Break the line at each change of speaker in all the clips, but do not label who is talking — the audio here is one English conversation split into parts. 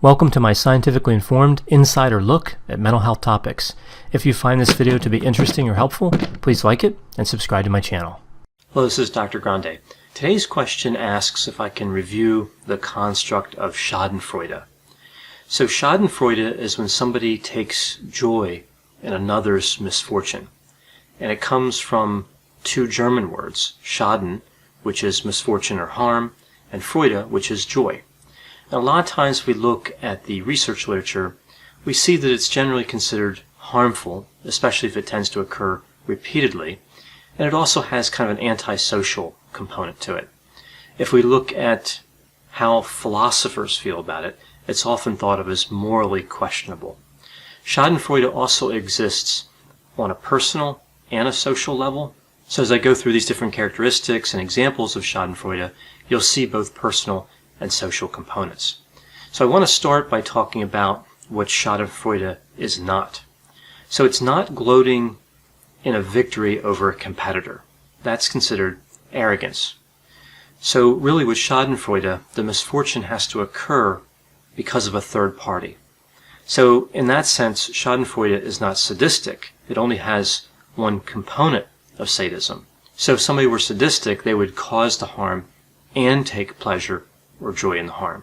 Welcome to my scientifically informed insider look at mental health topics. If you find this video to be interesting or helpful, please like it and subscribe to my channel. Hello, this is Dr. Grande. Today's question asks if I can review the construct of schadenfreude. So schadenfreude is when somebody takes joy in another's misfortune. And it comes from two German words, schaden, which is misfortune or harm, and freude, which is joy. And a lot of times we look at the research literature, we see that it's generally considered harmful, especially if it tends to occur repeatedly, and it also has kind of an antisocial component to it. If we look at how philosophers feel about it, it's often thought of as morally questionable. Schadenfreude also exists on a personal and a social level. So as I go through these different characteristics and examples of schadenfreude, you'll see both personal and social components. So I want to start by talking about what schadenfreude is not. So it's not gloating in a victory over a competitor. That's considered arrogance. So really with schadenfreude, the misfortune has to occur because of a third party. So in that sense, schadenfreude is not sadistic. It only has one component of sadism. So if somebody were sadistic, they would cause the harm and take pleasure or joy in the harm.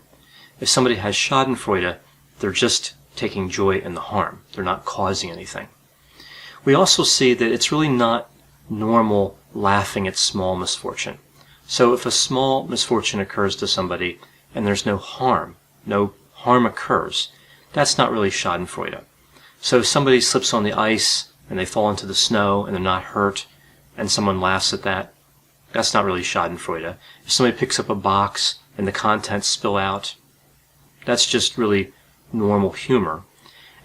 If somebody has schadenfreude, they're just taking joy in the harm. They're not causing anything. We also see that it's really not normal laughing at small misfortune. So if a small misfortune occurs to somebody and there's no harm occurs, that's not really schadenfreude. So if somebody slips on the ice and they fall into the snow and they're not hurt and someone laughs at that, that's not really schadenfreude. If somebody picks up a box and the contents spill out, that's just really normal humor.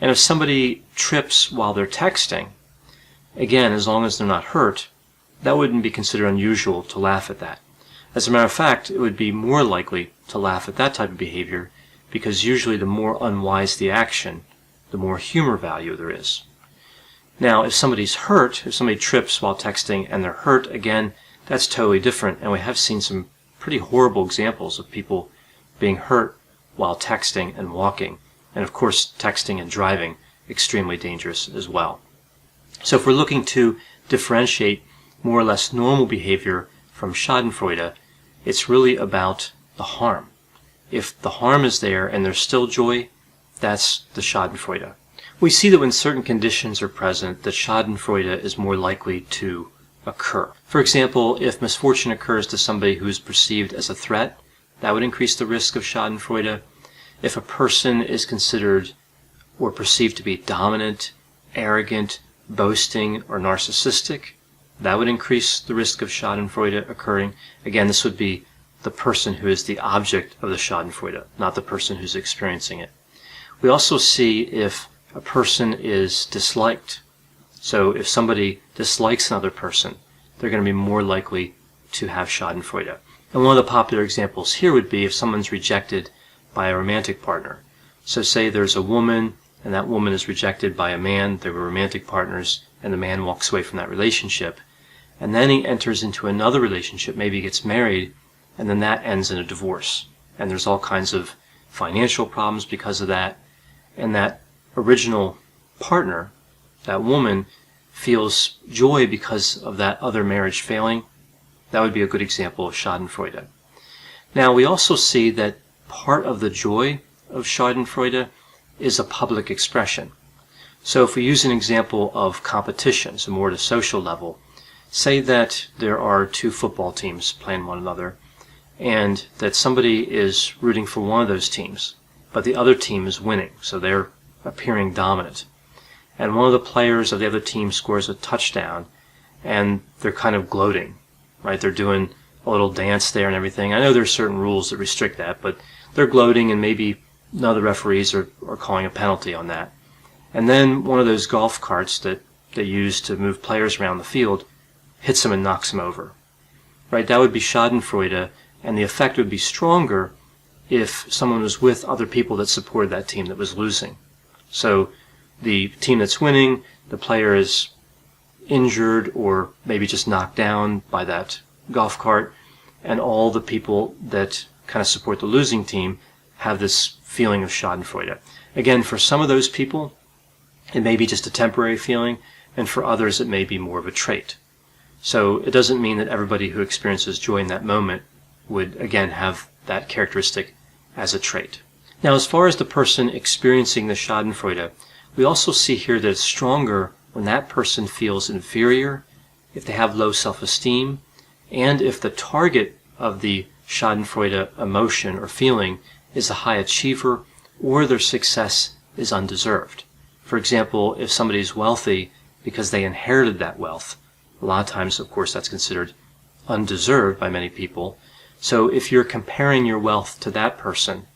And if somebody trips while they're texting, again, as long as they're not hurt, that wouldn't be considered unusual to laugh at that. As a matter of fact, it would be more likely to laugh at that type of behavior because usually the more unwise the action, the more humor value there is. Now, if somebody's hurt, if somebody trips while texting and they're hurt, again, that's totally different, and we have seen some pretty horrible examples of people being hurt while texting and walking. And of course, texting and driving, extremely dangerous as well. So if we're looking to differentiate more or less normal behavior from schadenfreude, it's really about the harm. If the harm is there and there's still joy, that's the schadenfreude. We see that when certain conditions are present, that schadenfreude is more likely to occur. For example, if misfortune occurs to somebody who is perceived as a threat, that would increase the risk of schadenfreude. If a person is considered or perceived to be dominant, arrogant, boasting, or narcissistic, that would increase the risk of schadenfreude occurring. Again, this would be the person who is the object of the schadenfreude, not the person who's experiencing it. We also see if a person is disliked. So if somebody dislikes another person, they're going to be more likely to have schadenfreude. And one of the popular examples here would be if someone's rejected by a romantic partner. So say there's a woman, and that woman is rejected by a man, they were romantic partners, and the man walks away from that relationship. And then he enters into another relationship, maybe he gets married, and then that ends in a divorce. And there's all kinds of financial problems because of that. And that original partner, that woman, feels joy because of that other marriage failing. That would be a good example of schadenfreude. Now, we also see that part of the joy of schadenfreude is a public expression. So if we use an example of competition, so more at a social level, say that there are two football teams playing one another, and that somebody is rooting for one of those teams, but the other team is winning, so they're appearing dominant. And one of the players of the other team scores a touchdown, and they're kind of gloating, right? They're doing a little dance there and everything. I know there's certain rules that restrict that, but they're gloating, and maybe none of the referees are calling a penalty on that. And then one of those golf carts that they use to move players around the field hits them and knocks them over, right? That would be schadenfreude, and the effect would be stronger if someone was with other people that supported that team that was losing. So the team that's winning, the player is injured or maybe just knocked down by that golf cart, and all the people that kind of support the losing team have this feeling of schadenfreude. Again, for some of those people, it may be just a temporary feeling, and for others it may be more of a trait. So it doesn't mean that everybody who experiences joy in that moment would, again, have that characteristic as a trait. Now, as far as the person experiencing the schadenfreude, we also see here that it's stronger when that person feels inferior, if they have low self-esteem, and if the target of the schadenfreude emotion or feeling is a high achiever or their success is undeserved. For example, if somebody's wealthy because they inherited that wealth, a lot of times, of course, that's considered undeserved by many people. So if you're comparing your wealth to that person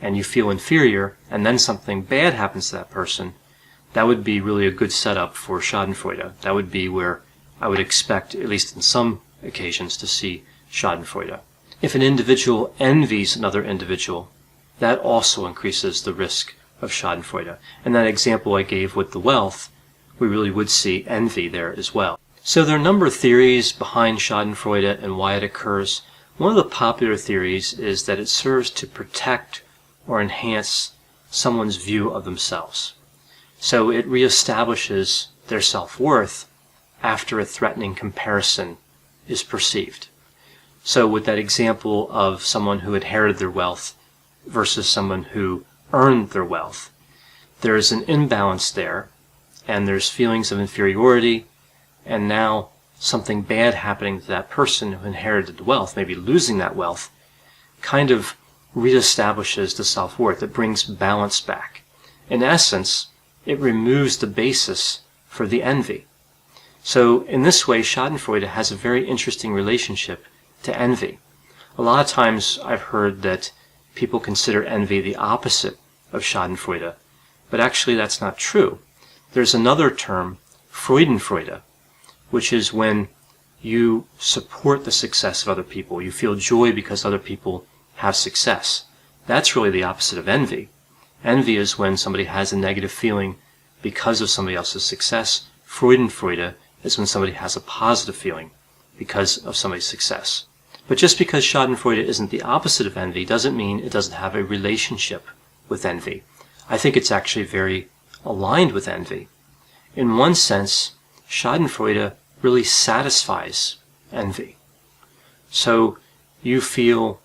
and you feel inferior and then something bad happens to that person, that would be really a good setup for schadenfreude. That would be where I would expect, at least in some occasions, to see schadenfreude. If an individual envies another individual, that also increases the risk of schadenfreude. And that example I gave with the wealth, we really would see envy there as well. So there are a number of theories behind schadenfreude and why it occurs. One of the popular theories is that it serves to protect or enhance someone's view of themselves. So it reestablishes their self-worth after a threatening comparison is perceived. So with that example of someone who inherited their wealth versus someone who earned their wealth, there's an imbalance there, and there's feelings of inferiority, and now something bad happening to that person who inherited the wealth, maybe losing that wealth, kind of reestablishes the self-worth. It brings balance back. In essence, it removes the basis for the envy. So in this way, schadenfreude has a very interesting relationship to envy. A lot of times I've heard that people consider envy the opposite of schadenfreude, but actually that's not true. There's another term, freudenfreude, which is when you support the success of other people. You feel joy because other people have success. That's really the opposite of envy. Envy is when somebody has a negative feeling because of somebody else's success. Freudenfreude is when somebody has a positive feeling because of somebody's success. But just because schadenfreude isn't the opposite of envy doesn't mean it doesn't have a relationship with envy. I think it's actually very aligned with envy. In one sense, schadenfreude really satisfies envy. So you feel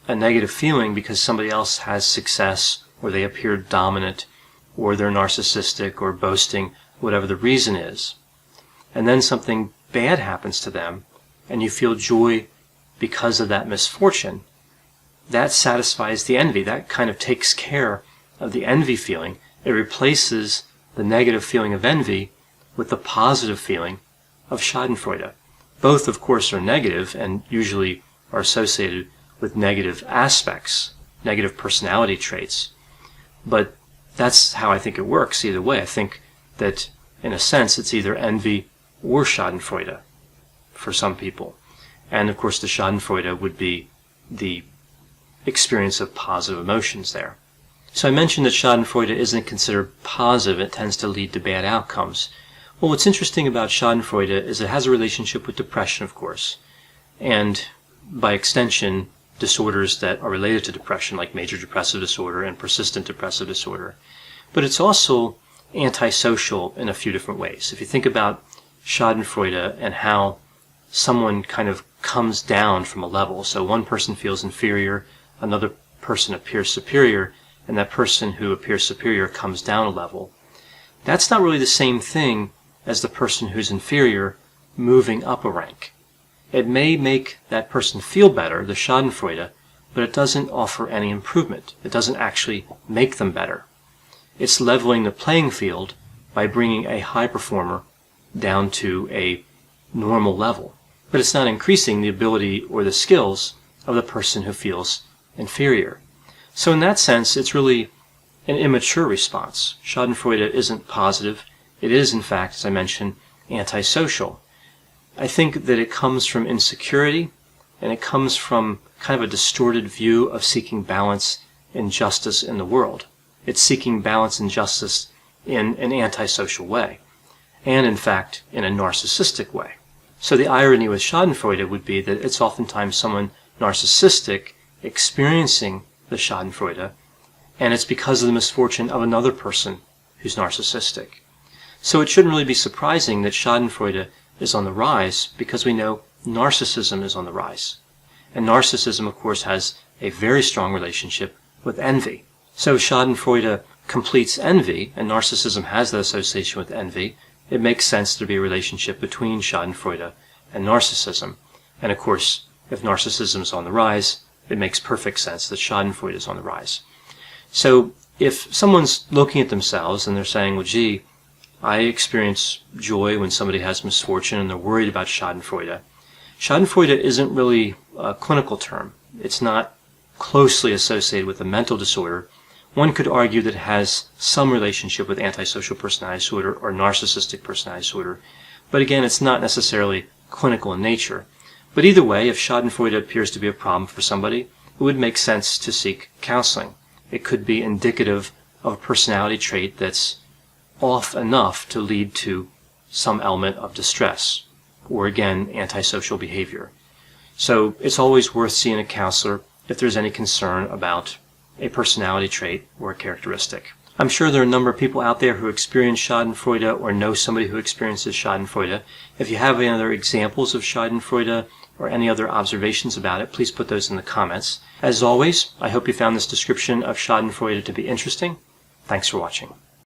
a negative feeling because somebody else has success, or they appear dominant, or they're narcissistic or boasting, whatever the reason is. And then something bad happens to them, and you feel joy because of that misfortune. That satisfies the envy. That kind of takes care of the envy feeling. It replaces the negative feeling of envy with the positive feeling of schadenfreude. Both, of course, are negative and usually are associated with negative aspects, negative personality traits. But that's how I think it works either way. I think that, in a sense, it's either envy or schadenfreude for some people. And, of course, the schadenfreude would be the experience of positive emotions there. So I mentioned that schadenfreude isn't considered positive. It tends to lead to bad outcomes. Well, what's interesting about schadenfreude is it has a relationship with depression, of course, and by extension, disorders that are related to depression, like major depressive disorder and persistent depressive disorder. But it's also antisocial in a few different ways. If you think about schadenfreude and how someone kind of comes down from a level, so one person feels inferior, another person appears superior, and that person who appears superior comes down a level. That's not really the same thing as the person who's inferior moving up a rank. It may make that person feel better, the schadenfreude, but it doesn't offer any improvement. It doesn't actually make them better. It's leveling the playing field by bringing a high performer down to a normal level. But it's not increasing the ability or the skills of the person who feels inferior. So in that sense, it's really an immature response. Schadenfreude isn't positive. It is, in fact, as I mentioned, antisocial. I think that it comes from insecurity, and it comes from kind of a distorted view of seeking balance and justice in the world. It's seeking balance and justice in an antisocial way, and in fact, in a narcissistic way. So the irony with schadenfreude would be that it's oftentimes someone narcissistic experiencing the schadenfreude, and it's because of the misfortune of another person who's narcissistic. So it shouldn't really be surprising that schadenfreude is on the rise, because we know narcissism is on the rise. And narcissism, of course, has a very strong relationship with envy. So schadenfreude completes envy, and narcissism has that association with envy. It makes sense to be a relationship between schadenfreude and narcissism. And of course, if narcissism is on the rise, it makes perfect sense that schadenfreude is on the rise. So if someone's looking at themselves and they're saying, well, gee, I experience joy when somebody has misfortune and they're worried about schadenfreude. Schadenfreude isn't really a clinical term. It's not closely associated with a mental disorder. One could argue that it has some relationship with antisocial personality disorder or narcissistic personality disorder. But again, it's not necessarily clinical in nature. But either way, if schadenfreude appears to be a problem for somebody, it would make sense to seek counseling. It could be indicative of a personality trait that's off enough to lead to some element of distress, or again, antisocial behavior. So it's always worth seeing a counselor if there's any concern about a personality trait or a characteristic. I'm sure there are a number of people out there who experience schadenfreude or know somebody who experiences schadenfreude. If you have any other examples of schadenfreude or any other observations about it, please put those in the comments. As always, I hope you found this description of schadenfreude to be interesting. Thanks for watching.